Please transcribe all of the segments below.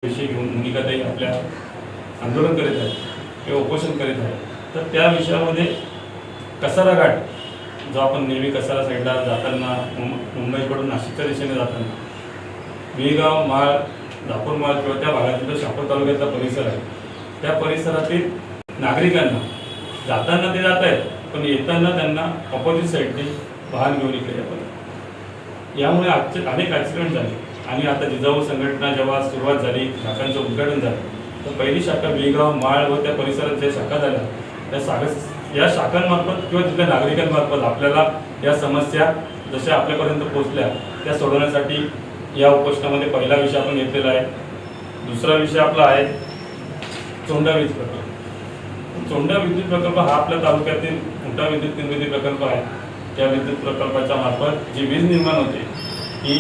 विषय घेऊन मुनिकाताई आपल्या आंदोलन करीत आहेत किंवा उपोषण करीत आहेत, तर त्या विषयामध्ये कसारा घाट जो आपण नेहमी कसारा साईडला जाताना मुंबईकडून नाशिकच्या दिशेने जाताना विळगाव माळ दापूर माळ किंवा त्या भागातील जो शहापूर तालुक्यातला परिसर आहे, त्या परिसरातील नागरिकांना जाताना ते जात आहेत, पण येताना त्यांना ऑपोजिट साईडने वाहन घेऊन इकडे आपण यामुळे अनेक ॲक्सिडेंट झाले. आणि आता जिजाऊ संघटना जेव्हा सुरुवात झाली, शाखांचं उद्घाटन झालं, तर पहिली शाखा विळगाव माळ व त्या परिसरात ज्या शाखा झाल्या या शाखांमार्फत किंवा तिथल्या नागरिकांमार्फत आपल्याला या समस्या जशा आपल्यापर्यंत पोहोचल्या त्या सोडवण्यासाठी या उपोषणामध्ये पहिला विषय आपण घेतलेला आहे. दुसरा विषय आपला आहे चोंडा वीज प्रकल्प. चोंडा विद्युत प्रकल्प हा आपल्या तालुक्यातील मोठा विद्युत निर्मिती प्रकल्प आहे. त्या विद्युत प्रकल्पाच्या मार्फत जी वीज निर्माण होते ही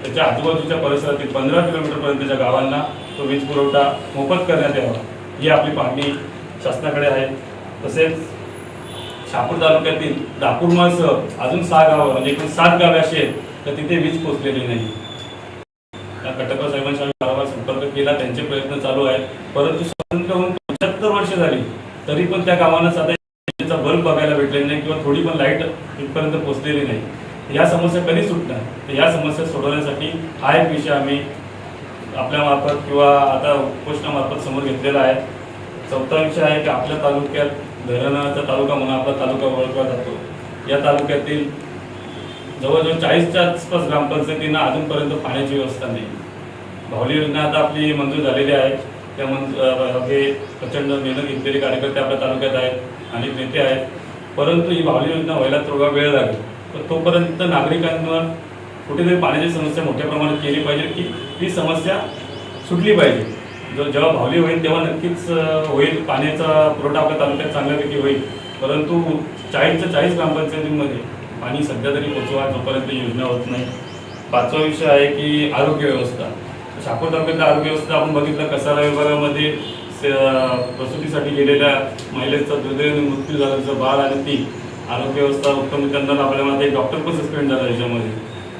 त्याच्या आजूबाजूच्या परिसरातील 15 किलोमीटरपर्यंतच्या गावांना तो वीज पुरवठा मोफत करण्यात यावा ही आपली मागणी शासनाकडे आहे. तसेच शहापूर तालुक्यातील दापूरमाळसह अजून 6 गावं म्हणजे एकूण 7 गावे अशी आहेत तर तिथे वीज पोचलेली नाही. त्या कटककर साहेबांशी आम्ही वारंवार संपर्क केला, त्यांचे प्रयत्न चालू आहेत, परंतु स्वतंत्र होऊन 75 वर्ष झाली तरी पण त्या गावांना साधा बल्ब बघायला भेटलेला नाही किंवा थोडी पण लाईट तिथपर्यंत पोचलेली नाही. या समस्या कधी सुटणार, तर या समस्या सोडवण्यासाठी हा एक विषय आम्ही आपल्या मार्फत किंवा आता उपोषणामार्फत समोर घेतलेला आहे. चौथा विषय आहे की आपल्या तालुक्यात धरणाचा तालुका म्हणून आपला तालुका ओळखला जातो. या तालुक्यातील जवळजवळ 40च्या आसपास ग्रामपंचायतींना अजूनपर्यंत पाण्याची व्यवस्था नाही. भावली योजना आता आपली मंजूर झालेली आहे. त्या हे प्रचंड मेहनत घेतलेले कार्यकर्ते आपल्या तालुक्यात आहेत, अनेक नेते आहेत, परंतु ही भावली योजना व्हायला थोडा वेळ लागेल. तर तोपर्यंत नागरिकांवर कुठेतरी पाण्याची समस्या मोठ्या प्रमाणात केली पाहिजे की ती समस्या सुटली पाहिजे. जेव्हा भावली होईल तेव्हा नक्कीच होईल, पाण्याचा पुरवठा आपल्या तालुक्यात चांगल्यापैकी होईल. परंतु 40च्या 40 ग्रामपंचायतींमध्ये पाणी सध्या तरी पोचवा जोपर्यंत योजना होत नाही. पाचवा विषय आहे की आरोग्य व्यवस्था. शहापूर तालुक्यातल्या आरोग्य व्यवस्था आपण बघितलं, कसारा विभागामध्ये प्रसूतीसाठी गेलेल्या महिलेचा दुर्दैवाने मृत्यू झाल्याचं बाळ आणि ती आरोग्य व्यवस्था उत्तम त्यांना आपल्यामध्ये एक डॉक्टर पण सस्पेंड झाला याच्यामध्ये.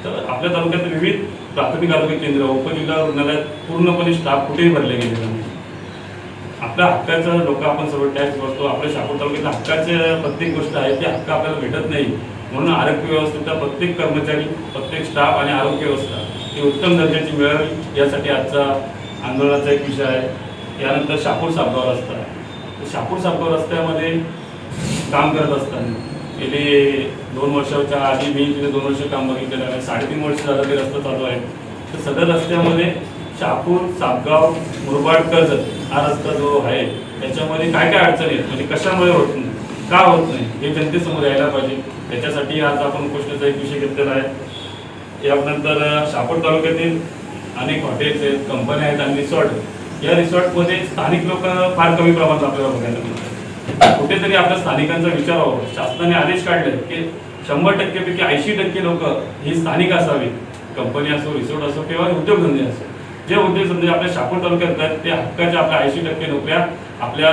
तर आपल्या तालुक्यात विविध प्राथमिक आरोग्य केंद्र उपजिल्हा रुग्णालयात पूर्णपणे स्टाफ कुठेही भरले गेलेला नाही. आपल्या हक्काचं लोक आपण सर्व टॅक्स भरतो, आपल्या शहापूर तालुक्यात हक्काचे प्रत्येक गोष्ट आहे ती हक्क आपल्याला भेटत नाही. म्हणून आरोग्य व्यवस्थेचा प्रत्येक कर्मचारी, प्रत्येक स्टाफ आणि आरोग्य व्यवस्था ही उत्तम दर्जाची मिळावी यासाठी आजचा आंदोलनाचा एक विषय आहे. यानंतर शहापूर सापगाव रस्ता आहे. शहापूर सापगाव रस्त्यामध्ये काम करत असताना गेली 2 वर्षाच्या आधी मी तिथे 2 वर्ष काम बघितलेलं आहे. 3.5 वर्ष झालं ते रस्ता चालू आहे. तर सदर रस्त्यामध्ये शहापूर सापगाव मुरबाड कर्जत हा रस्ता जो आहे त्याच्यामध्ये काय काय अडचणी आहेत, म्हणजे कशामुळे होत नाही, का होत नाही हे जनतेसमोर यायला पाहिजे. त्याच्यासाठी आज आपण उपोषणाचा एक विषय घेतलेला आहे. यानंतर शहापूर तालुक्यातील अनेक हॉटेल्स आहेत, कंपन्या आहेत आणि रिसॉर्ट. या रिसॉर्टमध्ये स्थानिक लोक फार कमी प्रमाणात आपल्याला बघायला मिळतात. कुठेतरी आपल्या स्थानिकांचा विचार व्हावा. शासनाने आदेश काढले की 100% पैकी 80% लोक ही स्थानिक असावी. कंपनी असो, रिसॉर्ट असो किंवा उद्योगधंदे असो, जे उद्योगधंदे आपल्या शहापूर तालुक्यात आहेत ते हक्काच्या आपल्या 80% नोकऱ्या आपल्या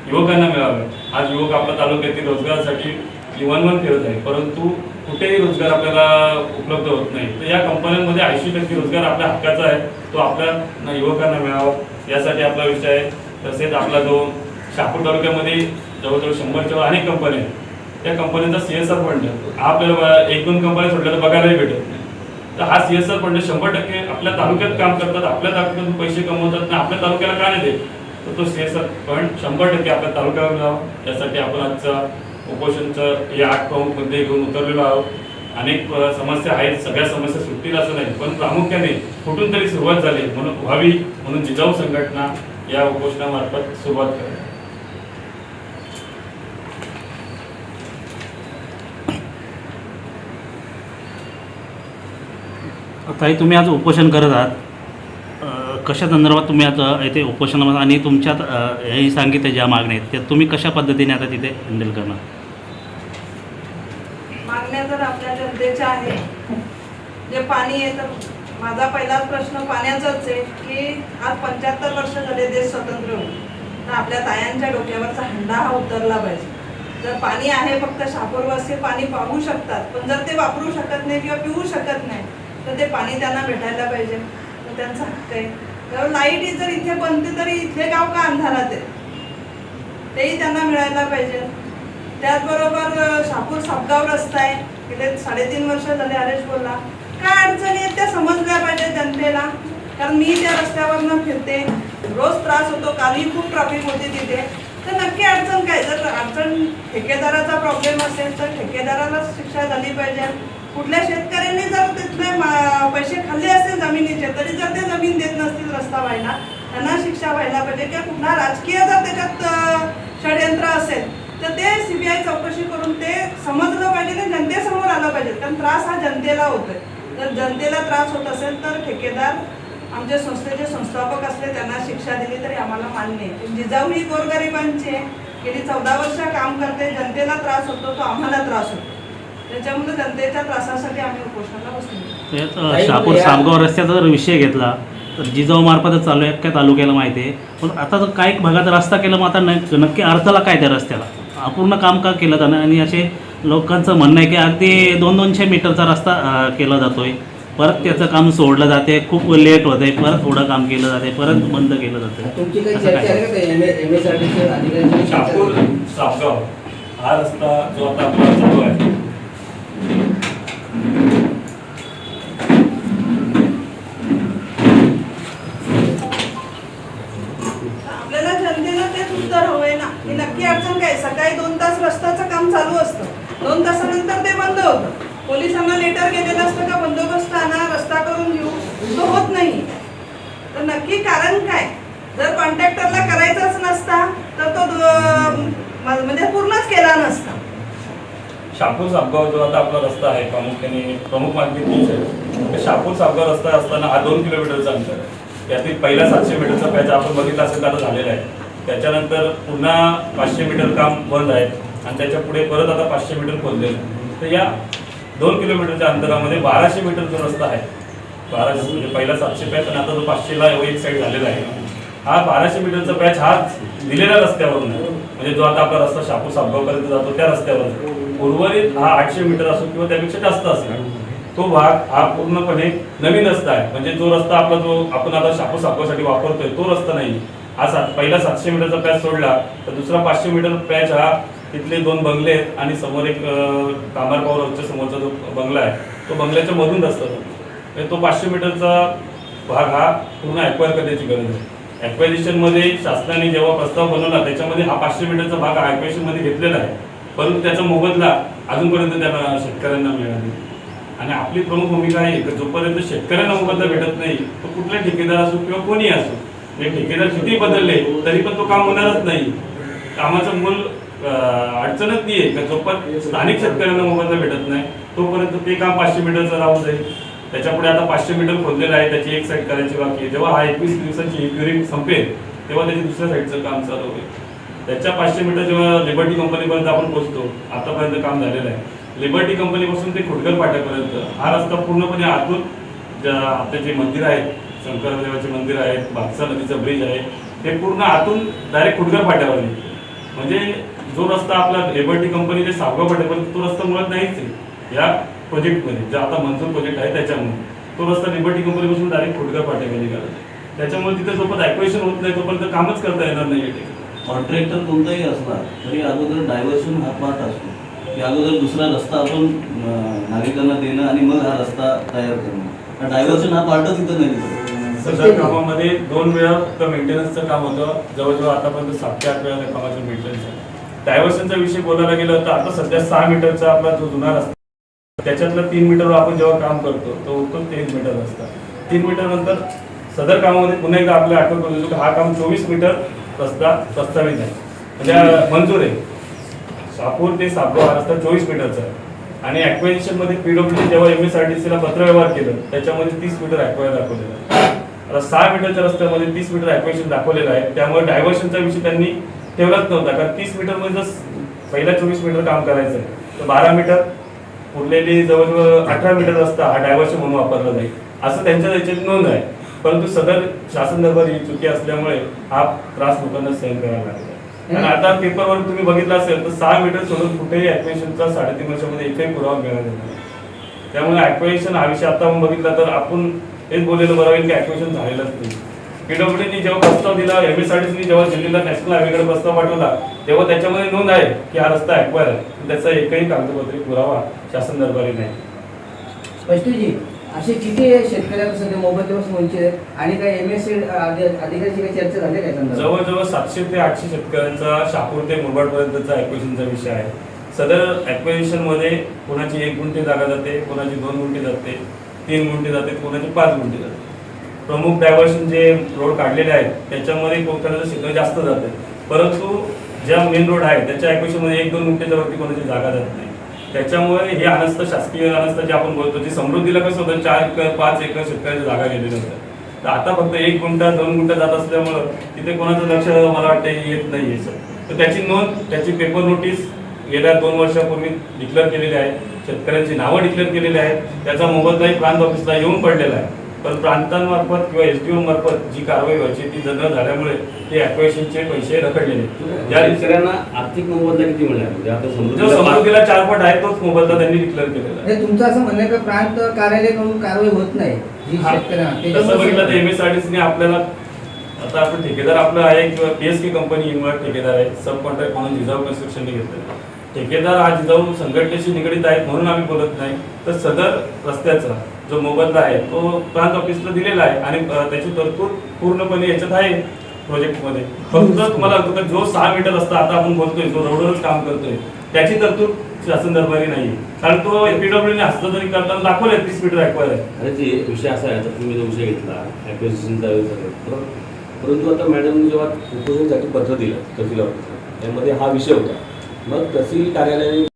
युवकांना मिळाव्या. आज युवक आपल्या तालुक्यातील रोजगारासाठी जीवनवन फिरत आहे, परंतु कुठेही रोजगार आपल्याला उपलब्ध होत नाही. तर या कंपन्यांमध्ये 80% रोजगार आपल्या हक्काचा आहे, तो आपल्या युवकांना मिळावा यासाठी आपला विषय आहे. तसेच आपला जो शहापूर तालुक्यामध्ये जवळजवळ 100च्या अनेक कंपन्या आहेत, त्या कंपन्यांचा CSR फंड आपल्याला 1-2 कंपन्या सोडल्या तर बघायलाही भेटत नाही. तर हा CSR फंड 100% आपल्या तालुक्यात काम करतात, आपल्या तालुक्यातून पैसे कमवतात आणि आपल्या तालुक्याला का नाही देत, तर तो CSR फंड 100% आपल्या तालुक्यावर मिळावा यासाठी आपण आजचा उपोषणचं हे 8 प्रमुख मुद्दे घेऊन उतरलेलो आहोत. अनेक समस्या आहेत, सगळ्या समस्या सुटतील असं नाही, पण प्रामुख्याने कुठून तरी सुरुवात झाली व्हावी म्हणून जिजाऊ संघटना या उपोषणामार्फत सुरुवात करेल. ताई, तुम्ही आज उपोषण करत आहात, कशा संदर्भात तुम्ही आता इथे उपोषणामध्ये आणि तुमच्यात हेही सांगितलं ज्या मागण्या आहेत त्या तुम्ही कशा पद्धतीने आता तिथे हँडल करणार? मागण्या तर आपल्या जनतेच्या आहे. जे पाणी येतं, माझा पहिलाच प्रश्न पाण्याचाच आहे की आज 75 वर्ष झाले देश स्वतंत्र होऊन, तर आपल्या तायांच्या डोक्यावरचा हंडा हा उतरला पाहिजे. जर पाणी आहे फक्त शहापूरवासी पाणी पाहू शकतात, पण जर ते वापरू शकत नाही किंवा पिऊ शकत नाही तर ते पाणी त्यांना भेटायला पाहिजे. तर त्यांचा हक्क आहे. लाईट जर इथे बनते तरी इथले गाव का अंधारात आहे तेही त्यांना मिळायला पाहिजे. त्याचबरोबर शापूर सापगाव रस्ता आहे, गेले 3.5 वर्ष झाले हरेश बोलला, काय अडचणी आहेत त्या समजल्या पाहिजे जनतेला. कारण मी त्या रस्त्यावरनं फिरते, रोज त्रास होतो, कालही खूप ट्रॅफिक होती तिथे. तर नक्की अडचण काय, जर अडचण ठेकेदाराचा प्रॉब्लेम असेल तर ठेकेदाराला शिक्षा झाली पाहिजे. कुठल्या शेतकऱ्यांनी जर तिथले पैसे खाल्ले असतील जमिनीचे तरी जर ते जमीन देत नसतील रस्ता व्हायला, त्यांना शिक्षा व्हायला पाहिजे. किंवा कुठला राजकीय जर त्याच्यात षडयंत्र असेल तर ते CBI चौकशी करून ते समजलं पाहिजे आणि जनतेसमोर आलं पाहिजे. कारण त्रास हा जनतेला होतोय. जर जनतेला त्रास होत असेल तर ठेकेदार आमच्या संस्थेचे संस्थापक असले त्यांना शिक्षा दिली तरी आम्हाला मान्य आहे. जिजाऊ ही गोरगरिबांची आहे, गेली 14 वर्ष काम करते, जनतेला त्रास होतो तो आम्हाला त्रास होतो. त्याच्यामुळे जनतेच्या त्रासासाठी आम्ही उपोषणाला बसलो. त्यात शापूर सापगाव रस्त्याचा जर विषय घेतला तर जिजाऊ मार्फतच चालू आहे, अख्ख्या तालुक्याला माहिती आहे. पण आता जर काही भागात रस्ता केला मग आता नक्की अर्थाला काय त्या रस्त्याला, अपूर्ण काम का केलं जाणं. आणि असे लोकांचं म्हणणं आहे की अगदी 200-200 मीटरचा रस्ता केला जातोय, परत त्याचं काम सोडलं जाते, खूप लेट होत आहे, परत थोडं काम केलं जाते, परत बंद केलं जातं. तुमची काही चर्चा आहे का MSRDC अधिकाऱ्यांची? शापूर सापगाव हा रस्ता जो आता आपला चालू आहे, आपल्याला जनतेला तेच उत्तर हवंय ना की नक्की अडचण काय. सकाळी 2 तास रस्त्याचं काम चालू असतं, 2 तासानंतर ते बंद होतं. पोलिसांना लेटर गेलेलं असतं का बंदोबस्त आणा, रस्ता करून घेऊ, तो होत नाही. तर नक्की कारण काय. जर कॉन्ट्रॅक्टरला करायचाच नसता तर तो म्हणजे पूर्णच केला नसता. शापूर सापगाव जो आता आपला रस्ता आहे प्रामुख्याने प्रमुख मार्गी तोच आहे. तर शापूर सापगाव रस्ता असताना हा 2 किलोमीटरचा अंतर आहे. त्यातील पहिला 700 मीटरचा पॅच आपण बघितला असेल तर आता झालेला आहे. त्याच्यानंतर पुन्हा 500 मीटर काम बंद आहे आणि त्याच्या पुढे परत आता 500 मीटर खोदलेलं आहे. तर या 2 किलोमीटरच्या अंतरामध्ये 1200 मीटर जो रस्ता आहे, 1200 म्हणजे पहिला 700 पॅच आणि आता जो 500ला एक साईड झालेला आहे, हा 1200 मीटरचा पॅच हा दिलेल्या रस्त्यावरून आहे. म्हणजे जो आता आपला रस्ता शापूर सापगावपर्यंत जातो त्या रस्त्यावर. उर्वरित हा 800 मीटर असो किंवा त्यापेक्षा जास्त असेल, तो भाग हा पूर्णपणे नवीन रस्ता आहे. म्हणजे जो रस्ता आपला जो आपण आता शापूर सापगावसाठी वापरतोय तो रस्ता नाही. हा पहिला 700 मीटरचा पॅच सोडला तर दुसरा 500 मीटर पॅच हा तिथले 2 बंगले आहेत आणि समोर एक कामार पॉवर हाऊसच्या समोरचा जो बंगला आहे तो बंगल्याच्या मधून रस्ता जातो. तो 500 मीटरचा भाग हा पूर्ण ॲक्वायर करण्याची गरज आहे. ॲक्वायझेशनमध्ये शासनाने जेव्हा प्रस्ताव बनवला त्याच्यामध्ये हा 500 मीटरचा भाग ॲक्वायझेशनमध्ये घेतलेला आहे, परंतु त्याचा मोबदला अजूनपर्यंत त्याला शेतकऱ्यांना मिळाला नाही. आणि आपली प्रमुख भूमिका आहे की जोपर्यंत शेतकऱ्यांना मोबदला भेटत नाही तो कुठला ठेकेदार असो किंवा कोणी असो, हे ठेकेदार किती बदलले तरी पण तो काम होणारच नाही. कामाचं मूल अडचणच नाही आहे का जोपर्यंत स्थानिक शेतकऱ्यांना मोबदला भेटत नाही तोपर्यंत ते काम 500 मीटरचं राहून जाईल. त्याच्यापुढे आता 500 मीटर खोदलेलं आहे, त्याची एक साईड करायची बाकी आहे. जेव्हा हा 21 दिवसाची क्युरिंग संपेल तेव्हा त्याची दुसऱ्या साईडचं काम चालू होईल. त्याच्या 500 मीटर जेव्हा लिबर्टी कंपनीपर्यंत आपण पोहोचतो, आतापर्यंत काम झालेलं आहे. लिबर्टी कंपनीपासून ते खुटकर फाट्यापर्यंत हा रस्ता पूर्णपणे आतून आपले जे मंदिर आहेत, शंकरदेवाचे मंदिर आहेत, भातसा नदीचं ब्रिज आहे, ते पूर्ण आतून डायरेक्ट खुटकर फाट्यावर आहे. म्हणजे जो रस्ता आपला लिबर्टी कंपनी जे सापगाव फाट्यापर्यंत तो रस्ता मुळात नाहीच आहे या प्रोजेक्टमध्ये, जे आता मंजूर प्रोजेक्ट आहे त्याच्यामुळे तो रस्ता लिबर्टी कंपनीपासून डायरेक्ट खुटकर फाट्यावर निघाला. त्याच्यामुळे तिथे जोपर्यंत ॲक्वेशन होत नाही तोपर्यंत कामच करता येणार नाही. कॉन्ट्रॅक्टर कोणताही असला तरी अगोदर डायव्हर्शन हा पार्ट असतो की अगोदर दुसरा रस्ता आपण नागरिकांना देणं आणि मग हा रस्ता तयार करणं. डायव्हर्शन हा पार्टच इथं नाही. सदर कामामध्ये 2 वेळा फक्त मेंटेनन्सचं काम होतं, जवळजवळ आतापर्यंत 7 ते 8 वेळा त्या कामाचं मेंटेनन्स आहे. डायव्हर्शनचा विषय बोलायला गेलं तर आता सध्या 6 मीटरचा आपला जो जुना रस्ता त्याच्यातलं 3 मीटरवर आपण जेव्हा काम करतो तो उठतो 3 मीटर रस्ता. 3 मीटर नंतर सदर कामामध्ये पुन्हा एकदा आपल्या आठवण करून देतो की हा काम 24 मीटर रस्ता प्रस्तावित आहे, म्हणजे मंजूर आहे. शापूर ते सापगाव हा रस्ता 24 मीटरचा आहे आणि ॲक्वायझेशनमध्ये PWD जेव्हा MSRDCला पत्रव्यवहार केलं त्याच्यामध्ये 30 मीटर ॲक्वायर दाखवलेलं आहे. आता 6 मीटरच्या रस्त्यामध्ये 30 मीटर ॲक्वायझेशन दाखवलेलं आहे. त्यामुळे डायव्हर्शनचा विषय त्यांनी ठेवलाच नव्हता, कारण 30 मीटरमध्ये जर पहिला 24 मीटर काम करायचं आहे तर 12 मीटर उरलेली जवळजवळ 18 मीटर रस्ता हा डायव्हर्शन म्हणून वापरला जाईल असं त्यांच्या याच्यात नोंद आहे. परंतु सदर शासन दरबार ही चुकी असल्यामुळे हा त्रास लोकांना सहन करावा लागला. आणि आता पेपरवर तुम्ही बघितलं असेल तर 6 मीटर सोडून कुठेही ॲक्वेशन 3.5 वर्षामध्ये एकही पुरावा मिळाला नाही. त्यामुळे ॲक्वेशन हा विषय आता आपण बघितला तर आपण हेच बोललेलं बरं होईल की ॲक्वेशन झालेलंच नाही. PWDनी जेव्हा प्रस्ताव दिला, MSRDCने जेव्हा दिल्लीला नॅशनल हायवेकडे प्रस्ताव पाठवला, तेव्हा त्याच्यामध्ये नोंद आहे की हा रस्ता ॲक्वायर आहे. त्याचा एकही कागदपत्री पुरावा शासन दरबारी नाही. स्पष्टजी, असे किती शेतकऱ्यांना सध्या मोबदल्यापासून वंचित आहेत आणि काही MSC अधिकाऱ्याची काही चर्चा झाली काय त्यांना? जवळजवळ 700 ते 800 शेतकऱ्यांचा शहापूर ते मुरबाडपर्यंतचा ॲक्विजिशनचा विषय आहे. सदर ॲक्विजिशनमध्ये कोणाची 1 गुंठे जागा जाते, कोणाची 2 गुंठे जाते, 3 गुंठे जाते, कोणाची 5 गुंठे जाते. प्रमुख डायव्हर्शन जे रोड काढलेले आहेत त्याच्यामध्ये कोकणाचं क्षेत्र जास्त जाते, परंतु ज्या मेन रोड आहे त्याच्या ॲक्विजिशनमध्ये 1-2 गुंठेच्या वरती कोणाची जागा जात नाही. त्याच्यामुळे हे अनस्त शासकीय अनस्त जे आपण बोलतो, जी समृद्धीला कसं होतं 4 एकर 5 एकर शेतकऱ्याच्या जागा गेलेल्या होत्या, तर आता फक्त 1 गुंठा 2 गुंठा जात असल्यामुळं तिथे कोणाचं लक्ष मला वाटतं येत नाही आहे सर. तर त्याची नोंद, त्याची पेपर नोटीस गेल्या 2 वर्षापूर्वी डिक्लेअर केलेली आहे, शेतकऱ्यांची नावं डिक्लेअर केलेली आहेत, त्याचा मोबदलाही प्रांत ऑफिसला येऊन पडलेला आहे. पण प्रांतांमार्फत किंवा SDO मार्फत जी कारवाई व्हायची ती जनरल झाल्यामुळे ते ॲक्वेशनचे पैसे रखडलेले. ज्या शेतकऱ्यांना आर्थिक मोबदला किती मिळाला म्हणजे आता जो समृद्धीला 4 पट आहे तोच मोबदला त्यांनी डिक्लेअर केलेला आहे. हे तुमचं असं म्हणणं आहे का प्रांत कार्यालयाकडून कारवाई होत नाही जी हा, शेतकऱ्यांना? तसं बघितलं तर MSRDCने आपल्याला, आता आपण ठेकेदार आपला आहे किंवा PSK कंपनी इन्व्हर्ट ठेकेदार आहे, सब कॉन्ट्रॅक्ट म्हणून जिजाऊ कन्स्ट्रक्शनने घेतलेला. ठेकेदार हा जिजाऊ संघटनेशी निगडीत आहेत म्हणून आम्ही बोलत नाही, तर सदर रस्त्याचा जो मोबदला आहे तो प्रांत ऑफिसला दिलेला आहे आणि त्याची तरतूद पूर्णपणे याच्यात आहे प्रोजेक्टमध्ये. फक्त तुम्हाला जो 6 मीटर रस्ता आता आपण बोलतोय, जो रोडवरच काम करतोय, त्याची तरतूद शासन दरबारी नाही, कारण तो PWDने हस्तांतरित करताना दाखवले 30 मीटर ॲक्वायर आहे. अरे ते विषय असा आहे, आता तुम्ही जो विषय घेतला ॲक्विजिशनचा, परंतु आता मॅडमने जेव्हा उपोषणासाठी पत्र दिलं तहसील ऑफिसला, त्यामध्ये हा विषय होता. मग तहसील कार्यालयाने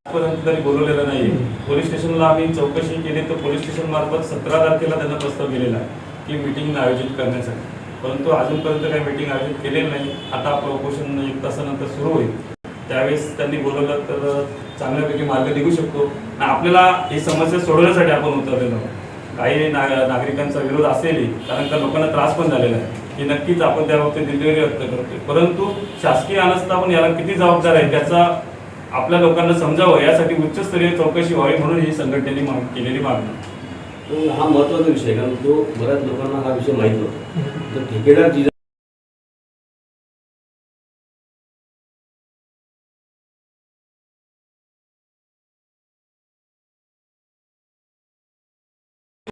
पर्यंत तरी बोलवलेलं नाही. पोलीस स्टेशनला आम्ही चौकशी केली तर पोलीस स्टेशन मार्फत 17 तारखेला त्यांना प्रस्ताव गेलेला आहे की मीटिंग आयोजित करण्यासाठी, परंतु अजूनपर्यंत काही मीटिंग आयोजित केलेली नाही. आता आपलं उपोषण 1 तासानंतर सुरू होईल, त्यावेळेस त्यांनी बोलवलं तर चांगल्यापैकी मार्ग निघू शकतो. आणि आपल्याला ही समस्या सोडवण्यासाठी आपण उतरलेलो आहोत. काही नागरिकांचा विरोध असेलही, कारण का लोकांना त्रास पण झालेला आहे, की नक्कीच आपण त्या बाबतीत दिलगिरी व्यक्त करतोय, परंतु शासकीय अनस्था पण याला किती जबाबदार आहे त्याचा आपल्या लोकांना समजावं, यासाठी उच्चस्तरीय चौकशी व्हावी म्हणून ही संघटनेने केलेली मागणी. तर हा महत्त्वाचा विषय आहे, कारण तो बऱ्याच लोकांना हा विषय माहीत नव्हता. तर ठेकेदार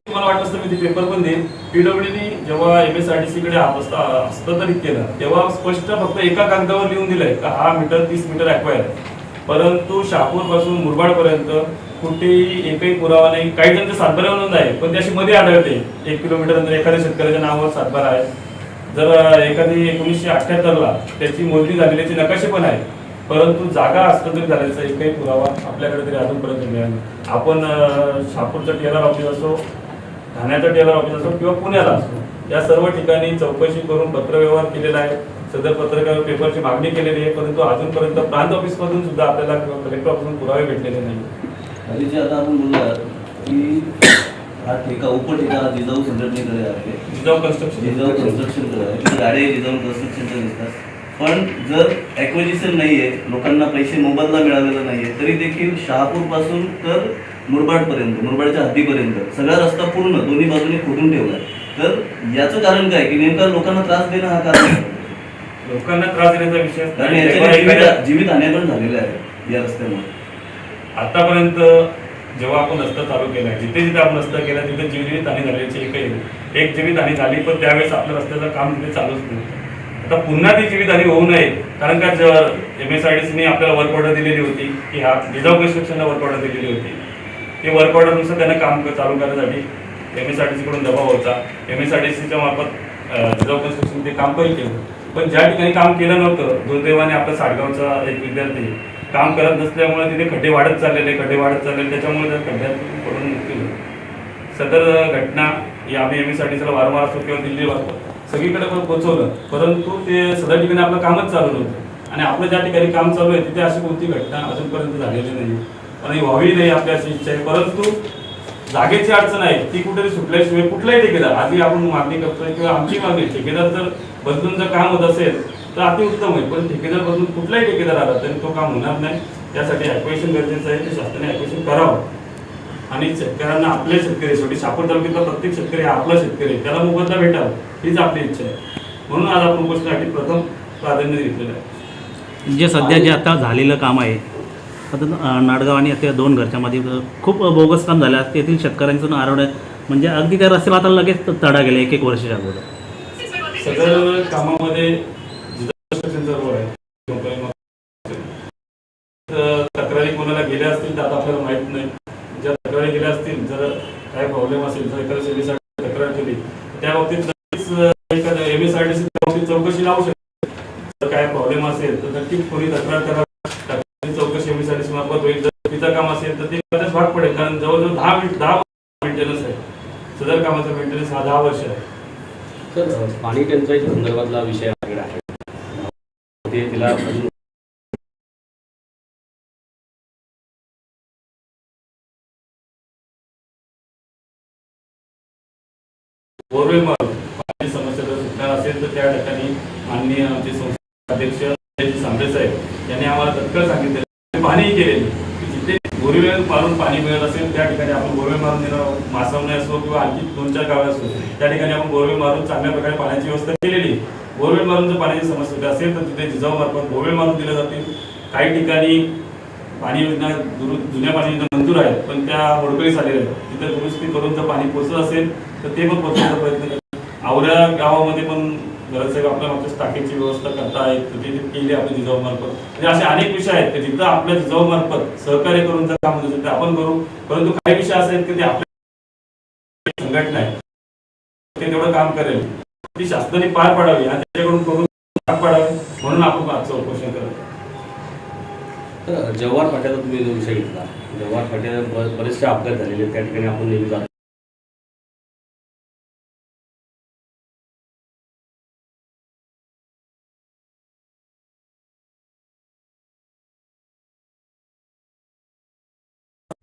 मला वाटत असतं मी ते पेपर पण देईन. PWDने जेव्हा MSRDCकडे हस्तांतरित केलं तेव्हा स्पष्ट फक्त एका कागदावर लिहून दिलंय का हा मीटर 30 मीटर ॲक्वायर आहे, परंतु शहापूर पासून मुरबाडपर्यंत कुठेही एकही पुरावा नाही. काही जणांचे सातबाऱ्यावर नोंद आहे पण त्याशी मध्ये आढळते 1 किलोमीटर अंतर एखाद्या शेतकऱ्याच्या नावावर सातबारा आहे. जर एखादी 1978ला त्याची मोजणी झालेल्याची नकाशे पण आहे, परंतु जागा हस्तांतरित झाल्याचा एकही पुरावा आपल्याकडे तरी अजूनपर्यंत मिळाला. आपण शहापूरचं TLR ऑफिस असो, ठाण्याचं TLR ऑफिस असो किंवा पुण्याला असो, या सर्व ठिकाणी चौकशी करून पत्रव्यवहार केलेला आहे. सदर पत्रकार पेपरची मागणी केलेली आहे, परंतु अजूनपर्यंत प्रांत ऑफिसमधून सुद्धा आपल्याला किंवा कलेक्टर ऑफिसमधून पुरावे भेटलेले नाही. आणि जे आता आपण बोलूया की हा ठेका उपठेका जिजाऊ संघटनेकडे आहे, जिजाऊ कन्स्ट्रक्शनकडे आहे, गाड्या जिजाऊ कन्स्ट्रक्शनच्या दिसतात. पण जर ॲक्विजिशन नाही आहे, लोकांना पैसे मोबदला मिळालेला नाही आहे, तरी देखील शहापूरपासून तर मुरबाडपर्यंत, मुरबाडच्या हद्दीपर्यंत सगळा रस्ता पूर्ण दोन्ही बाजूने खोदून ठेवला आहे. तर याचं कारण काय की नेमका लोकांना त्रास देणं हा कारण आहे. लोकांना त्रास देण्याचा विषय, कारण याच्या जीवितहानी पण झालेल्या आहे या रस्त्यामुळे. आतापर्यंत जेव्हा आपण रस्ता चालू केला, जिथे जिथे आपण रस्ता केला तिथे जीवितहानी झाल्याची एक जीवितहानी झाली, पण त्यावेळेस आपल्या रस्त्याचं काम तिथे चालूच नव्हतं. आता पुन्हा ती जीवितहानी होऊ नये, कारण का MSRDCने आपल्याला वर्क ऑर्डर दिलेली होती की हा जिजाऊ कन्स्ट्रक्शनला वर्क ऑर्डर दिलेली होती. ते वर्क ऑर्डरनुसार त्यांना काम चालू करण्यासाठी MSRDCकडून दबाव होता. MSRDCच्या मार्फत जिजाऊ कन्स्ट्रक्शन ते काम पण केलं, पण ज्या ठिकाणी काम केलं नव्हतं, दुर्दैवाने आपला साडगावचा एक विद्यार्थी काम करत नसल्यामुळे तिथे खड्डे वाढत चाललेले, त्याच्यामुळे त्या खड्ड्यात पडून मृत्यू झाला. सदर घटना ही आम्ही MSRDCला वारंवार असो किंवा दिल्ली वारंवार सगळीकडे पण पोहोचवलं, परंतु ते सदर ठिकाणी आपलं कामच चालू नव्हतं. आणि आपलं ज्या ठिकाणी काम चालू आहे तिथे अशी कोणती घटना अजूनपर्यंत झालेली नाही आणि व्हावी नाही आपली अशी इच्छा आहे. परंतु जागेची अडचण आहे, ती कुठेतरी सुटल्याशिवाय कुठलाही ठेकेदार, आधी आपण मागणी करतोय किंवा आमची मागणी, ठेकेदार जर बदलून जर काम होत असेल तर अतिउत्तम होईल, पण ठेकेदार बदलून कुठलाही ठेकेदार आला तरी तो काम होणार नाही. त्यासाठी ॲक्वेशन गरजेचं आहे, ते शासनाने ॲक्वेशन करावं आणि शेतकऱ्यांना आपले शेतकरी, शेवटी शहापूर तालुक्यातला प्रत्येक शेतकरी हा आपला शेतकरी आहे, त्याला मोबदला भेटावा हीच आपली इच्छा आहे. म्हणून आज आपण उपोषणासाठी प्रथम प्राधान्य घेतलेलं आहे. जे सध्या जे आता झालेलं काम आहे, आता नाडगाव आणि त्या 2 घरच्यामध्ये खूप बोगस काम झालं आहे. तेथील शेतकऱ्यांचं आरवणं म्हणजे अगदी त्या रस्त्याला आता लगेच तडा गेला 1-1 वर्षाच्या अगोदर. सदर कामामध्ये जिल्हा रोल आहे. तक्रारी कोणाला गेल्या असतील तर आता आपल्याला माहीत नाही. ज्या तक्रारी गेल्या असतील, जर काय प्रॉब्लेम असेल, जर एखाद्या सेवेसाठी तक्रार केली त्या बाबतीत नक्कीच एखाद्या MSRDC बाबतीत चौकशी लावू शकते. जर काय प्रॉब्लेम असेल तर नक्कीच कोणी तक्रार करा, चौकशी MSRDC मार्फत होईल. जर चुकीचं काम असेल तर ते करण्यास भाग पडेल, कारण जवळजवळ 10 मेंटेनन्स आहे. सदर कामाचा मेंटेनन्स हा 10 वर्ष आहे. सर, पाणी टंचाईच्या संदर्भातला विषय आपल्याकडे आहे, ते तिला अजून बोरवेल मारून पाणी समस्या जर सुटणार असेल तर त्या ठिकाणी माननीय आमचे संस्था अध्यक्ष सांबळे साहेब यांनी आम्हाला तत्काळ सांगितलं, पाणीही केलेली की जिथे बोरवेल मारून पाणी मिळत असेल त्या ठिकाणी आपण बोरवेल मारून देणं, मासवणे असो किंवा आणखी 2-4 गावं असो, त्या ठिकाणी आपण बोरवेल मारून चांगल्या प्रकारे पाण्याची व्यवस्था केलेली. बोरवेल मारून जर पाण्याची समस्या असेल तर तिथे जिजाऊ मार्फत बोरवेल मारून दिले जातील. काही ठिकाणी पाणी योजना जुन्या पाणी योजना मंजूर आहेत पण त्या होडकळीस आलेल्या आहेत, तिथे दुरुस्ती करून जर पाणी पोचत असेल तर ते पण पोचवण्याचा प्रयत्न करतो. आवऱ्या गावामध्ये पण घरासाहेब आपल्या मागच्या टाकीची व्यवस्था करता आहेत, तर ते केली आपण जिजाऊ मार्फत. म्हणजे असे अनेक विषय आहेत की जिथं आपल्या जिजाऊ मार्फत सहकार्य करून जर काम होत असेल तर आपण करू. परंतु काही विषय असे आहेत की ते आपल्या संघटना आहे ते तेवढं काम करेल, ती शासनाने पार पाडावी आणि त्याच्याकडून करून पार पाडावी, म्हणून आपण आजचं उपोषण करतो. तर जव्हार फाट्याचा तुम्ही जो विषय घेतला, जव्हार फाट्यात बरेचसे अपघात झालेले आहेत, त्या ठिकाणी आपण नेहमी जातो.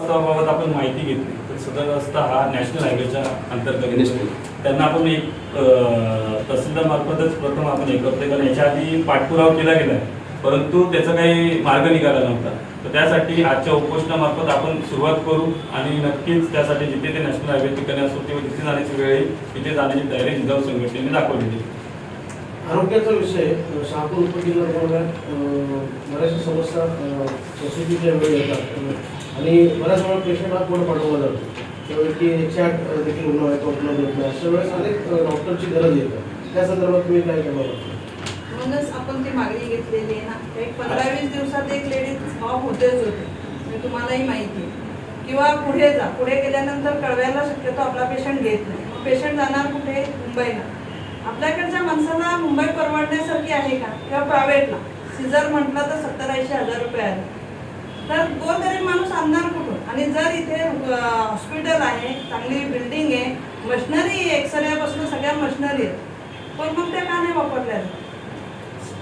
बाबत आपण माहिती घेतली तर सदर रस्ता हा नॅशनल हायवेच्या अंतर्गत त्यांना आपण एक तहसीलदार मार्फतच प्रथम आपण एक करतोय, कारण याच्या आधी पाठपुरावा केला गेला परंतु त्याचा काही मार्ग निघाला नव्हता. तर त्यासाठी आजच्या उपोषणामार्फत आपण सुरुवात करू आणि नक्कीच त्यासाठी जिथे ते नॅशनल हायवे ठिकाणी असो किंवा तिथे जाण्याची वेळ येईल तिथे जाण्याची तयारी जिजाऊ संघटनेने दाखवलेली. आरोग्याचा विषय शहापूर उपजिल्ह्यात बऱ्याचशा समस्या प्रसूतीच्या वेळी येतात आणि बऱ्याच वेळा पेशंट हा कोण पाठवला जातो, त्यावेळी की 108 देखील रुग्णालयात उपलब्ध होत नाही. अशा वेळेस अनेक डॉक्टरची गरज येते. त्या संदर्भात तुम्ही काय केलं? म्हणूनच आपण ती मागणी घेतलेली आहे ना. एक 15-20 दिवसात एक लेडीज ऑफ होतेच होते, म्हणजे तुम्हालाही माहिती आहे. किंवा पुढे जा, पुढे गेल्यानंतर कळव्याला शक्यतो आपला पेशंट घेत नाही. मग पेशंट जाणार कुठे? मुंबईला. आपल्याकडच्या माणसाला मुंबई परवडण्यासारखी आहे का? किंवा प्रायव्हेटला सिझर म्हटलं तर 70-80 हजार रुपये आहे. तर गोरगरीब माणूस आणणार कुठून? आणि जर इथे हॉस्पिटल आहे, चांगली बिल्डिंग आहे, मशिनरी आहे, एक्सरेपासून सगळ्या मशिनरी आहेत, पण मग त्या का नाही वापरल्या?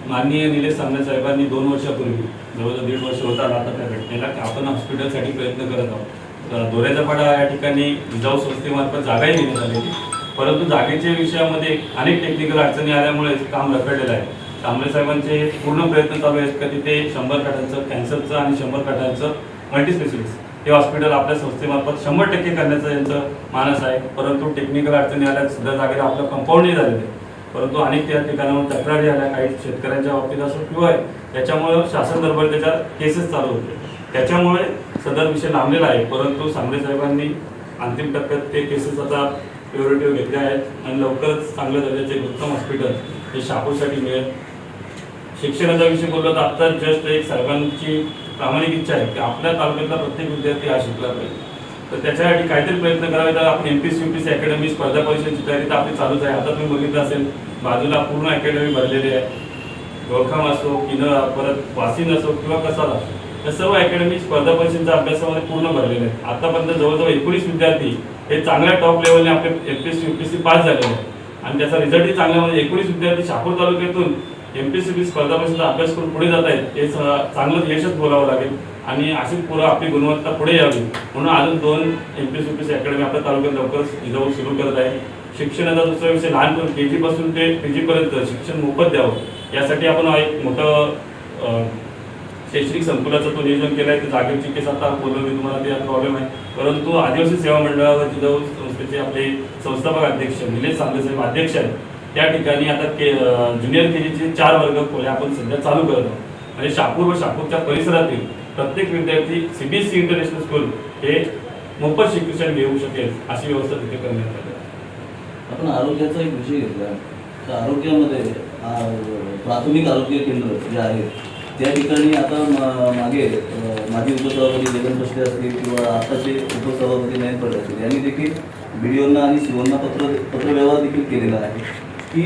माननीय निलेश सांबळे साहेबांनी 2 वर्षापूर्वी जवळजवळ 1.5 वर्ष होता आता त्या घटनेला आपण हॉस्पिटलसाठी प्रयत्न करत आहोत. दोऱ्याचा पाडा या ठिकाणी जिजाऊ संस्थेमार्फत जागाही देण्यात आलेली, परंतु जागेच्या विषयामध्ये अनेक टेक्निकल अडचणी आल्यामुळे काम रखडलेलं आहे. सांबळे साहेबांचे पूर्ण प्रयत्न चालू आहेत का तिथे 100 खाटांचं कॅन्सरचं आणि 100 खाटांचं मल्टीस्पेशलिस्ट हे हॉस्पिटल आपल्या संस्थेमार्फत 100% करण्याचं यांचं मानस आहे. परंतु टेक्निकल अडचणी आल्या, सध्या जागेला आपलं कंपाऊंडही झालेलं आहे, परंतु अनेक त्या ठिकाणावर तक्रारी आल्या, काही शेतकऱ्यांच्या बाबतीत असो किंवा त्याच्यामुळं शासन दरबारी त्याच्या केसेस चालू होते, त्याच्यामुळे सदर विषय लांबलेला आहे. परंतु सांबळे साहेबांनी अंतिम टप्प्यात ते केसेस आता प्युरिटीवर घेतले आहेत आणि लवकरच चांगल्या दर्जाचे उत्तम हॉस्पिटल हे शहापूरसाठी मिळेल. शिक्षणाचा विषय बोललो तर आत्ता जस्ट एक साहेबांची प्रामाणिक इच्छा आहे की आपल्या तालुक्यातला प्रत्येक विद्यार्थी हा शिकला पाहिजे, तर त्याच्यासाठी काहीतरी प्रयत्न करावे. तर आपण MPSC UPSC अकॅडमी स्पर्धा परीक्षेची तयारी तर आपली चालूच आहे. आता तुम्ही बघितलं असेल बाजूला पूर्ण अकॅडमी भरलेली आहे. गोळखाम असो, किनळ, परत वासिन असो किंवा कसाला असो, या सर्व अकॅडमी स्पर्धा परीक्षेच्या अभ्यासामध्ये पूर्ण भरलेले आहेत. आतापर्यंत जवळजवळ 19 विद्यार्थी हे चांगल्या टॉप लेवलने आपले MPSC UPSC पास झालेले आहेत आणि त्याचा रिझल्टही चांगला. म्हणजे 19 विद्यार्थी शहापूर तालुक्यातून MPSC UPSC स्पर्धा परीक्षेचा अभ्यास करून पुढे जात आहेत, हे चांगलं यशच बोलावं लागेल आणि अशीच पुढं आपली गुणवत्ता पुढे यावी म्हणून अजून 2 MPSC UPSC अकॅडमी आपल्या तालुक्यात लवकरच जिजाऊ सुरू करत आहे. शिक्षणाचा दुसरा विषय लहानपण KG पासून ते PG पर्यंत शिक्षण मोफत द्यावं यासाठी आपण एक मोठं शैक्षणिक संकुलाचं तो नियोजन केलं आहे. ते जागेची केस आता बोलवली तुम्हाला ते प्रॉब्लेम आहे. परंतु आदिवासी सेवा मंडळावर जिजाऊ संस्थेचे आपले संस्थापक अध्यक्ष निलेश सांगले साहेब अध्यक्ष आहेत. त्या ठिकाणी आता ज्युनियर केजीचे 4 वर्ग खोल्या आपण सध्या चालू करत आहोत. म्हणजे शहापूर व शहापूरच्या परिसरातील प्रत्येक विद्यार्थी CBSE इंटरनॅशनल स्कूल हे मोफत शिक्षण घेऊ शकेल अशी व्यवस्था तिथे करण्यात आली आहे. आपण आरोग्याचा एक विषय घेतला तर आरोग्यामध्ये प्राथमिक आरोग्य केंद्र जे आहेत त्या ठिकाणी आता मागे माजी उपसभापती जगन बसले असतील किंवा आताचे उपसभापती नयन पटेल असतील यांनी देखील BDOंना आणि COंना पत्रव्यवहार देखील केलेला आहे की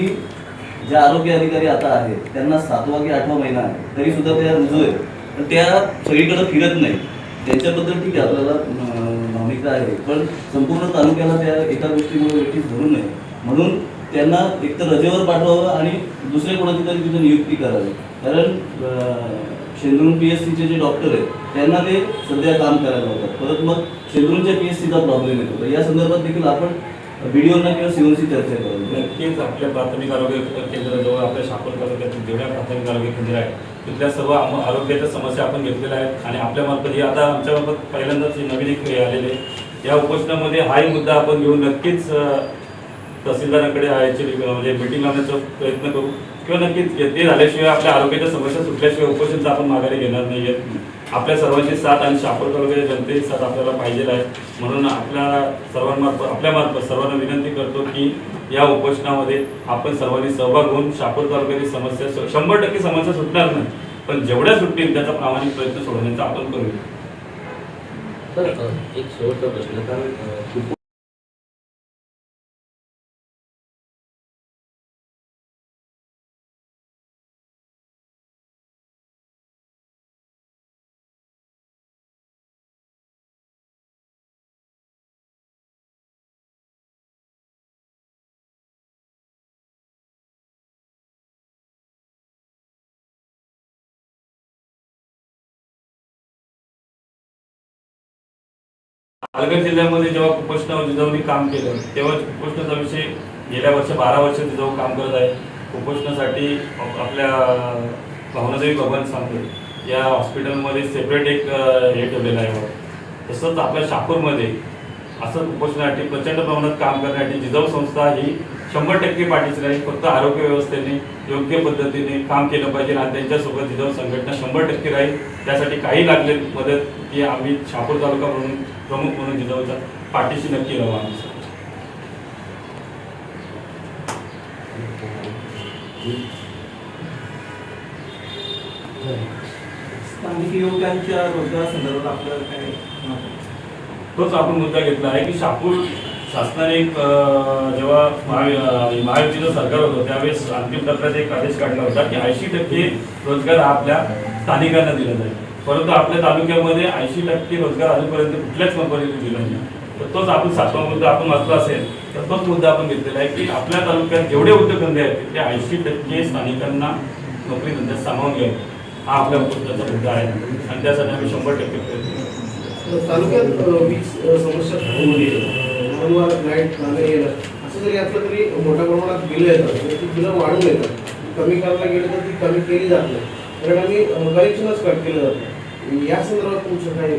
जे आरोग्य अधिकारी आता आहेत त्यांना 7वा की 8वा महिना आहे तरी सुद्धा त्या रुजू आहेत, तर त्या सगळीकडे फिरत नाही. त्यांच्याबद्दल ठीक आहे आपल्याला भावनिकता आहे, पण संपूर्ण तालुक्याला त्या एका गोष्टीमुळे व्यक्तीच धरू नये म्हणून त्यांना एकतर रजेवर पाठवावं आणि दुसऱ्या कोणाची तरी तिथं नियुक्ती करावी. कारण शेंद्रून PSCचे जे डॉक्टर आहेत त्यांना ते सध्या काम करायला होतात. परत मग शेंद्रूनच्या PSCचा प्रॉब्लेम येतो. तर या संदर्भात देखील आपण BDOंना किंवा COंशी चर्चा करावी. नक्कीच आपल्या प्राथमिक आरोग्य केंद्राजवळ आपल्या शहापूर तालुक्यातील जेवढ्या प्राथमिक आरोग्य केंद्र आहेत तिथल्या सर्व आरोग्याच्या समस्या आपण घेतलेल्या आहेत आणि आपल्यामार्फत ही आता आमच्यामार्फत पहिल्यांदाच नवीन एक आलेले या उपोषणामध्ये हाही मुद्दा आपण घेऊन नक्कीच तहसीलदारांकडे याची म्हणजे मीटिंग लावण्याचा प्रयत्न करू किंवा नक्कीच ते झाल्याशिवाय आपल्या आरोग्याच्या समस्या सुटल्याशिवाय उपोषणचं आपण माघारी घेणार नाही आहेत. आपल्या सर्वांची साथ आणि शहापूर तालुक्याच्या जनतेची साथ आपल्याला पाहिजे आहे. म्हणून आपल्यामार्फत सर्वांना विनंती करतो की या उपोषणामध्ये आपण सर्वांनी सहभाग होऊन शहापूर तालुक्याची समस्या 100% समस्या सुटणार नाही, पण जेवढ्या सुटतील त्याचा प्रामाणिक प्रयत्न सोडवण्याचा आपण करूया. तर एक शेवटचा प्रश्न, कारण पालघर जिल्ह्यामध्ये जेव्हा कुपोषणावर जिजाऊंनी काम केलं तेव्हा कुपोषणाचा विषय गेल्या 12 वर्ष जिजाऊ काम करत आहे. कुपोषणासाठी आपल्या भावनादेवी भगवान सांगते या हॉस्पिटलमध्ये सेपरेट एक हे ठेवलेलं आहे. तसंच आपल्या शहापूरमध्ये असं कुपोषणासाठी प्रचंड प्रमाणात काम करण्यासाठी जिजाऊ संस्था ही 100% पाठीशी राहील. फक्त आरोग्य व्यवस्थेने योग्य पद्धतीने काम केलं पाहिजे आणि त्यांच्यासोबत जिजाऊ संघटना 100% राहील. त्यासाठी काही लागले मदत की आम्ही शहापूर तालुका म्हणून प्रमुख म्हणून जिजाऊच्या पाठीशी नक्की राहू. आम्ही स्थानिक युवकांच्या रोजगारासंदर्भात आपल्याला काय तोच आपण मुद्दा घेतला आहे की शहापूर शासनाने एक जेव्हा महायुतीचं सरकार होतं त्यावेळेस अंतिम टप्प्यात एक आदेश काढला होता की 80% रोजगार हा आपल्या स्थानिकांना दिला जाईल. परंतु आपल्या तालुक्यामध्ये 80% रोजगार अजूनपर्यंत कुठल्याच कंपनीने दिला नाही. तर तोच आपण 7वा मुद्दा आपण वाचला असेल तर तोच मुद्दा आपण घेतलेला आहे की आपल्या तालुक्यात जेवढे उद्योगधंदे आहेत ते 80% स्थानिकांना नोकरी धंद्यात सामावून घ्यावे हा आपल्या मुद्द्याचा मुद्दा आहे आणि त्यासाठी आम्ही 100% प्रयत्न करू. तालुक्यात वीज समस्या वारंवार लाईट जाणं येणं असं जरी असलं तरी मोठ्या प्रमाणात बिलं येतात आणि ती बिलं वाढून येतात. कमी करायला गेलं तर ती कमी केली जात नाही. परिणामी कलेक्शनच कट केलं जातं. या संदर्भात तुमचं काय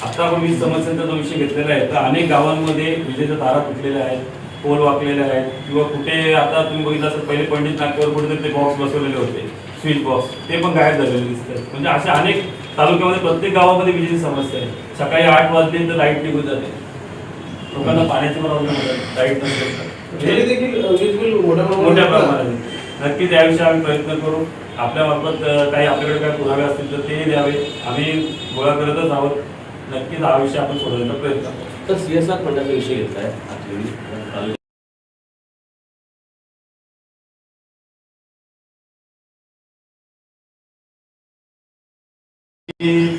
आता आपण वीज समस्यांचा जो विषय घेतलेला आहे तर अनेक गावांमध्ये विजेच्या तारा तुटलेल्या आहेत, पोल वाकलेले आहेत किंवा कुठे आता तुम्ही बघितलं असेल पहिले पंडित नाक्यावर कुठेतरी ते बॉक्स बसवलेले होते स्विच बॉक्स ते पण गायब झालेले दिसतात. म्हणजे अशा अनेक तालुक्यामध्ये प्रत्येक गावामध्ये विजेची समस्या आहे. सकाळी 8 वाजले तर लाईट निघून जाते, लोकांना पाण्याची प्रॉब्लेम होतात लाईट नसेल देखील वीज बिल मोठ्या मोठ्या प्रमाणात. नक्की त्याविषयी आम्ही प्रयत्न करू. आपल्या मार्फत काही आपल्याकडे काही पुरावे असतील तर ते द्यावे. आम्ही गोळा करतच आहोत. नक्कीच हा विषय आपण सोडवण्याचा प्रयत्न करू. तर CSR फंडाचा विषय घेतला आहे.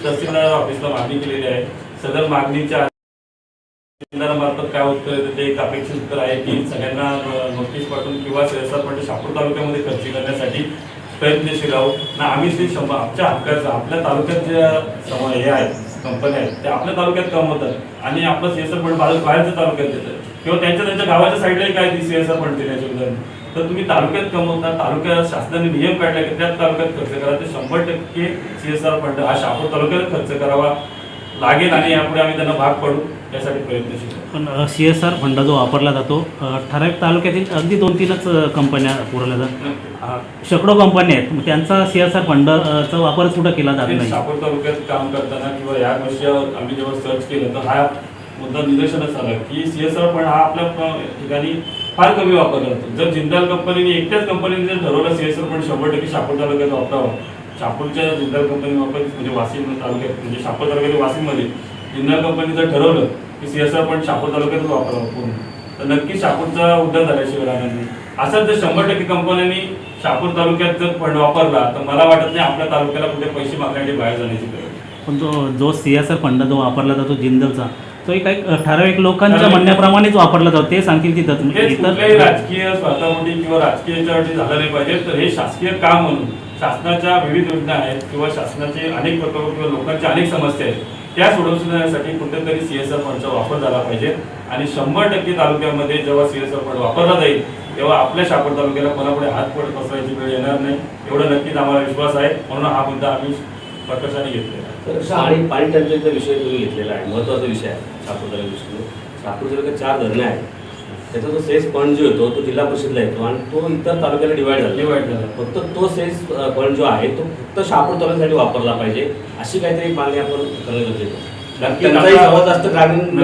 तहसीलदार ऑफिसला मागणी केलेली आहे. सदर मागणीच्या तहसीलदारामार्फत काय उत्तर येतं ते एक अपेक्षित उत्तर आहे की सगळ्यांना नोटीस पाठवून किंवा CSR फंड शहापूर तालुक्यामध्ये खर्च करण्यासाठी प्रयत्नशील आहोत ना. आम्ही ते आमच्या हक्काचं आपल्या तालुक्यात ज्या हे आहेत कंपन्या आहेत त्या आपल्या तालुक्यात कमवतात आणि आपलं CSR फंड बाहेरच्या तालुक्यात देतात किंवा त्यांच्या गावाच्या साईडलाही काय ती CSR फंड देण्याची उदाहरण तर तुम्ही तालुक्यात कमवता, तालुक्यात शासनाने नियम काढला की त्याच तालुक्यात खर्च करा, ते 100% CSR फंड हा शहापूर तालुक्यात खर्च करावा लागेल आणि यापुढे आम्ही त्यांना भाग पडू यासाठी प्रयत्नशील आहोत. पण CSR फंड जो वापरला जातो ठराविक तालुक्यातील अगदी 2-3च कंपन्या पुरवल्या जातात. शेकडो कंपन्या आहेत, मग त्यांचा CSR फंडचा वापरच कुठं केला जात ते नाही. शहापूर तालुक्यात काम करताना किंवा या विषयावर आम्ही जेव्हा सर्च केलं तर हा मुद्दा निदर्शनास आला की CSR फंड हा आपल्या ठिकाणी फार कमी वापरला जातो. जर जिंदाल कंपनीने एकट्याच कंपनीने जर ठरवलं CSR फंड 100% शहापूर तालुक्यात वापरावा, शहापूरच्या जिंदाल कंपनी वापरायची म्हणजे वाशिम तालुक्यात म्हणजे शहापूर तालुक्यातील वाशिममध्ये जिंदाल कंपनी जर ठरवलं की CSR फंड शहापूर तालुक्यातच वापरावा पूर्ण, तर नक्की शहापूरचा उद्धार झाल्याशिवाय राहणार नाही. असंच जर 100% कंपन्यांनी शहापूर तालुक्यात जर फंड वापरला तर मला वाटत नाही आपल्या तालुक्याला कुठे पैसे मागण्यासाठी बाहेर जाण्याची गरज आहे. पण जो CSR फंड जो वापरला जातो जिंदलचा, तो एक ठराविक लोकांच्या म्हणण्याप्रमाणेच वापरला जातो. ते सांगतील तिथं म्हणजे कुठल्याही राजकीय स्वार्थापोटी किंवा राजकीयाच्यासाठी झालं नाही पाहिजे. तर हे शासकीय काम म्हणून शासनाच्या विविध योजना आहेत किंवा शासनाचे अनेक प्रकल्प किंवा लोकांच्या अनेक समस्या आहेत त्या सोडवण्यासाठी कुठेतरी CSR फंडचा वापर झाला पाहिजे. आणि 100% तालुक्यामध्ये जेव्हा CSR फंड वापरला जाईल तेव्हा आपल्या शहापूर तालुक्याला कोणापुढे हात पडत बसवायची वेळ येणार नाही, एवढं नक्कीच आम्हाला विश्वास आहे. म्हणून हा मुद्दा आम्ही प्रकर्षाने घेतलेला आहे. तर पाणी टंचाईचा विषय तुम्ही घेतलेला आहे, महत्त्वाचा विषय आहे शहापूर तालुक्यात. शहापूर तालुक्यात 4 धरणे आहेत, त्याचा जो सेस फंड जो येतो तो जिल्हा परिषदला येतो आणि तो इतर तालुक्याला डिवाइड झाला. फक्त तो सेस फंड जो आहे तो फक्त शहापूर तालुक्यासाठी वापरला पाहिजे अशी काहीतरी मागणी आपण करत होते. टंचाई सर्वात जास्त ग्रामीण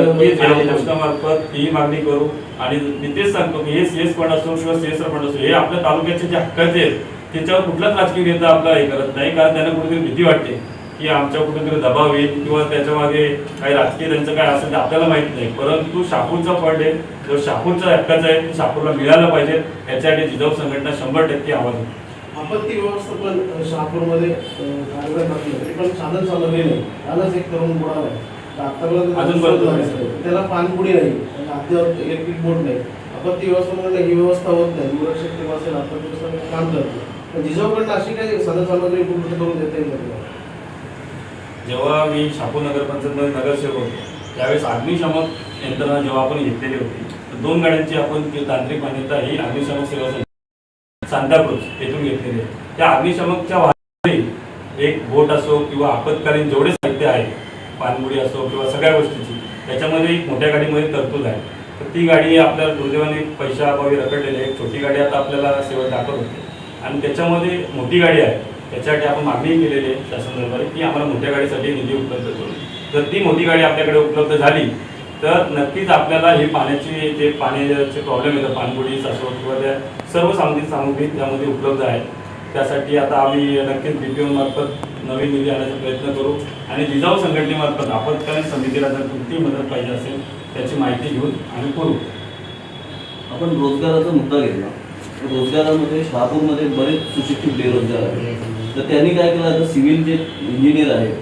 मार्फत ही मागणी करू. आणि मी तेच सांगतो की हे CS फंड असो किंवा CSR फंड असो हे आपल्या तालुक्याचे जे हक्काचे आहेत त्याच्यावर कुठलाच राजकीय नेता आपला हे करत नाही, कारण त्यांना कुठेतरी भीती वाटते की आमच्या कुठेतरी दबाव येईल किंवा त्याच्या मागे काही राजकीय त्यांचं काय असेल ते आपल्याला माहित नाही. परंतु शहापूरचा फंड आहे जो शहापूरच्या हक्काचा आहे तो शहापूरला मिळाला पाहिजे याच्यासाठी जिजाऊ संघटना 100% आवाज आहे. आपत्ती व्यवस्थापन शहापूरमध्ये कार्यरत असलं तरी पण साधन सामग्री नाही. आजच एक तरुण बुडाला आहे, आतापर्यंत त्याला पाणपुडी नाही, अद्याप इलेक्ट्रिक बोर्ड नाही. आपत्ती व्यवस्थापन ही व्यवस्था होत नाही. दूरशक्ती असेल आपत्ती व्यवस्थापन काम करतो, पण जिजाऊकडनं अशी काही साधन सामग्री उपलब्ध करून देता येईल. जेव्हा मी शहापूर नगरपंचायतमध्ये नगरसेवक होतो त्यावेळेस अग्निशामक यंत्रणा जेव्हा आपण घेतलेली होती तर 2 गाड्यांची आपण तांत्रिक मान्यता ही अग्निशामक सेवा सांताक्रूज येथून घेतलेली आहे. त्या अग्निशामकच्या वाहनामध्ये एक बोट असो किंवा आपत्कालीन जेवढे साहित्य आहे, पाणबुडी असो किंवा सगळ्या गोष्टीची त्याच्यामध्ये एक मोठ्या गाडीमध्ये तरतूद आहे. तर ती गाडी आपल्याला दुर्दैवाने पैशाअभावी रखडलेली आहे. छोटी गाडी आता आपल्याला सेवा दाखवत होते आणि त्याच्यामध्ये मोठी गाडी आहे त्याच्यासाठी आपण मागणी केलेली आहे शासन दरबारी की आम्हाला मोठ्या गाडीसाठी निधी उपलब्ध करू. जर ती मोठी गाडी आपल्याकडे उपलब्ध झाली तर नक्कीच आपल्याला ही पाण्याची जे पाण्याचे प्रॉब्लेम येतात पाणबुडी असो किंवा त्या सर्व सामग्री त्यामध्ये उपलब्ध आहे. त्यासाठी आता आम्ही नक्कीच BPO मार्फत नवीन निधी आणण्याचा प्रयत्न करू आणि जिजाऊ संघटनेमार्फत आपत्कालीन समितीला जर कोणतीही मदत पाहिजे असेल त्याची माहिती घेऊन आम्ही करू. आपण रोजगाराचा मुद्दा घेतला. रोजगारामध्ये शहापूरमध्ये बरेच सुशिक्षित बेरोजगार आहेत. तर त्यांनी काय केलं, आता सिव्हिल जे इंजिनियर आहेत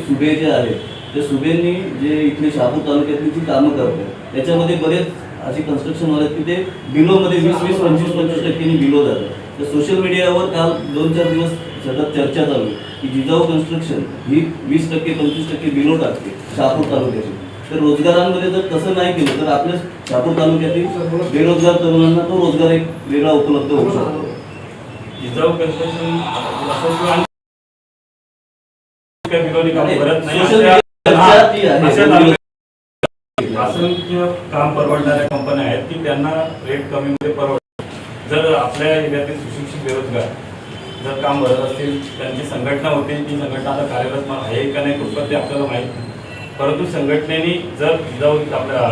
सुबे जे आहेत त्या सुबेंनी जे इथले शहापूर तालुक्यातली जी कामं करतात त्याच्यामध्ये बरेच असे कन्स्ट्रक्शनवाले आहेत की ते बिलोमध्ये 20-25% बिलो जातात. तर सोशल मीडियावर काल 2-4 दिवस सतत चर्चा चालू की जिजाऊ कन्स्ट्रक्शन ही 20%-25% बिलो टाकते शहापूर तालुक्याची. तर रोजगारांमध्ये जर तसं नाही केलं तर आपल्या शहापूर तालुक्यातील बेरोजगार तरुणांना तो रोजगार एक वेगळा उपलब्ध होऊ शकतो. जिजाऊ कन्स्ट्रक्शन करत नाही. असंख्य काम परवडणाऱ्या कंपन्या आहेत की त्यांना रेट कमीमध्ये परवडतात. जर आपल्या एरियातील सुशिक्षित बेरोजगार जर काम भरत असतील त्यांची संघटना होती, ती संघटना आता कार्यरत आहे का नाही कुठं ते आपल्याला माहीत नाही. परंतु संघटनेने जर जिजाऊ आपल्या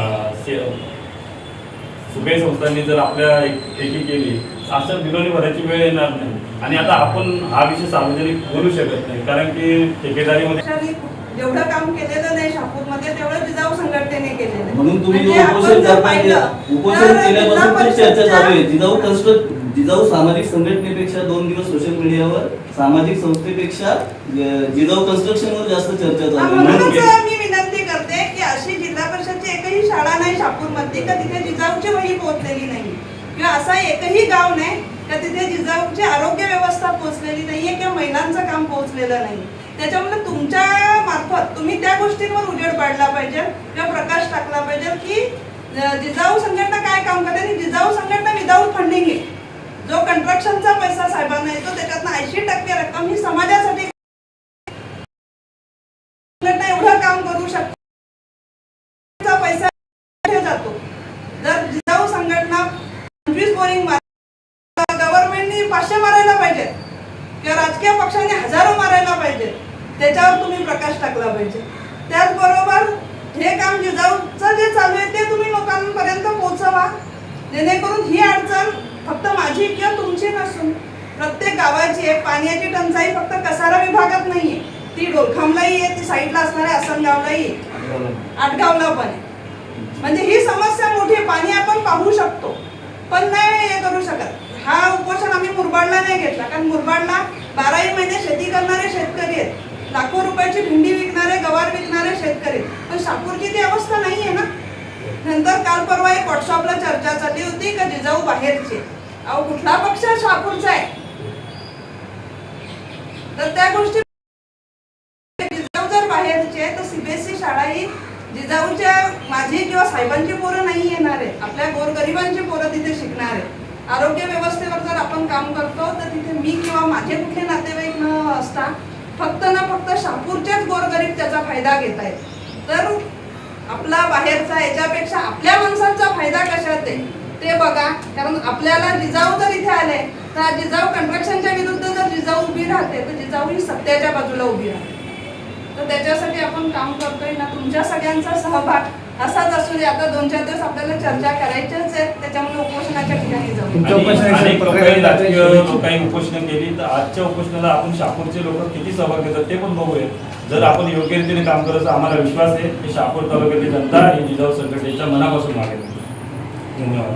सुबे संस्थांनी जर आपल्या एकी केली असं बिलोनी भरायची वेळ येणार नाही. आणि आता आपण हा विषय सार्वजनिक बोलू शकत नाही कारण की ठेकेदारीमध्ये जेवढं काम केलेलं नाही शहापूरमध्ये तेवढं जिजाऊ संघटनेने केलेलं आहे. म्हणून तुम्ही म्हणजे आपण उपोषण जर करताय, पाहिलं उपोषण तर केल्यापासून ती चर्चा चालू आहे. जिल्हा जिजाऊ सामाजिक संघटनेपेक्षा 2 दिवस सोशल मीडियावर सामाजिक संस्थेपेक्षा जिजाऊ कन्स्ट्रक्शनवर जास्त चर्चा चालू म्हणूनच आहे. मी विनंती करते की अशी जिल्हा परिषदची एकही शाळा नाही शहापूरमध्ये का तिथे जिजाऊची वही पोहोचलेली नाही किंवा असा एकही गाव नाही का तिथे जिजाऊची आरोग्य व्यवस्था पोहोचलेली नाहीये किंवा महिलांचं काम पोहोचलेलं नाही. त्याच्यामुळे तुमच्या मार्फत तुम्ही त्या गोष्टींवर उजेड पाडला पाहिजे किंवा प्रकाश टाकला पाहिजे की जिजाऊ संघटना काय काम करते आणि जिजाऊ संघटना विदाऊट फंडिंग आहे. जो कंस्ट्रक्शनचा पैसा साहेबांना येतो त्याच्यातनं 80% रक्कम ही समाजासाठी संघटना एवढं काम करू शकते. पैसा जातो. जर जिजाऊ संघटना 25 बोरिंग गव्हर्नमेंटनी 500 मारायला पाहिजे किंवा राजकीय पक्षांनी हजारो मारायला पाहिजे, त्याच्यावर तुम्ही प्रकाश टाकला पाहिजे. त्याचबरोबर हे काम जिजाऊचं जे चालू आहे ते तुम्ही लोकांपर्यंत पोहोचवा, जेणेकरून ही अडचण फक्त माझी किंवा तुमची नसून प्रत्येक गावाची आहे. पाण्याची टंचाई फक्त कसारा विभागात नाहीये, ती डोरखामलाही आहे, ती साईडला असणाऱ्या आसनगावलाही आहे, आटगावला पण आहे. म्हणजे ही समस्या मोठी आहे. पाणी आपण पाहू शकतो पण नाही हे करू शकत. हा उपोषण आम्ही मुरबाडला नाही घेतला, कारण मुरबाडला 12ही महिने शेती करणारे शेतकरी आहेत, लाखो रुपयाची भेंडी विकणारे, गवार विकणारे शेतकरी. पण शहापूरची ती अवस्था नाहीये ना. नंतर काल परवा एक व्हॉट्सअपला चर्चा चालली होती का जिजाऊ बाहेरचे. अहो कुठला पक्ष शहापूरचा आहे? तर त्या गोष्टी जिजाऊ जर बाहेरचे आहे तर सीबीएसई शाळा ही जिजाऊच्या माझी किंवा साहेबांची पोरं नाही येणार आहे, आपल्या गोरगरिबांची पोरं तिथे शिकणार आहे. आरोग्य व्यवस्थेवर जर आपण काम करतो तर तिथे मी किंवा माझे कुठले नातेवाईक न असता फक्त ना फक्त शहापूरचेच गोरगरीब त्याचा फायदा घेत आहेत. तर आपला बाहेरचा याच्यापेक्षा आपल्या माणसांचा फायदा कशात आहे ते बघा. कारण आपल्याला जिजाऊ जर इथे आले तर जिजाऊ कंस्ट्रक्शनच्या विरुद्ध जर जिजाऊ उभी राहते तर जिजाऊ ही सत्याच्या बाजूला उभी राहते. तर त्याच्यासाठी आपण काम करतोय ना. तुमच्या सगळ्यांचा सहभाग असाच असू दे. आता 2-4 दिवस आपल्याला चर्चा करायच्याच आहेत, त्याच्यामुळे उपोषणाच्या ठिकाणी जाऊ. अनेक लोकांनी राजकीय लोकांनी उपोषण केली, तर आजच्या उपोषणाला आपण शहापूरचे लोक किती सहभाग घेतात ते पण बघूया. जर आपण योग्य रीतीने काम करायचं आम्हाला विश्वास आहे की शहापूर तालुक्यातली जनता ही जिजाऊ संघटनेच्या मनापासून मागेल. धन्यवाद.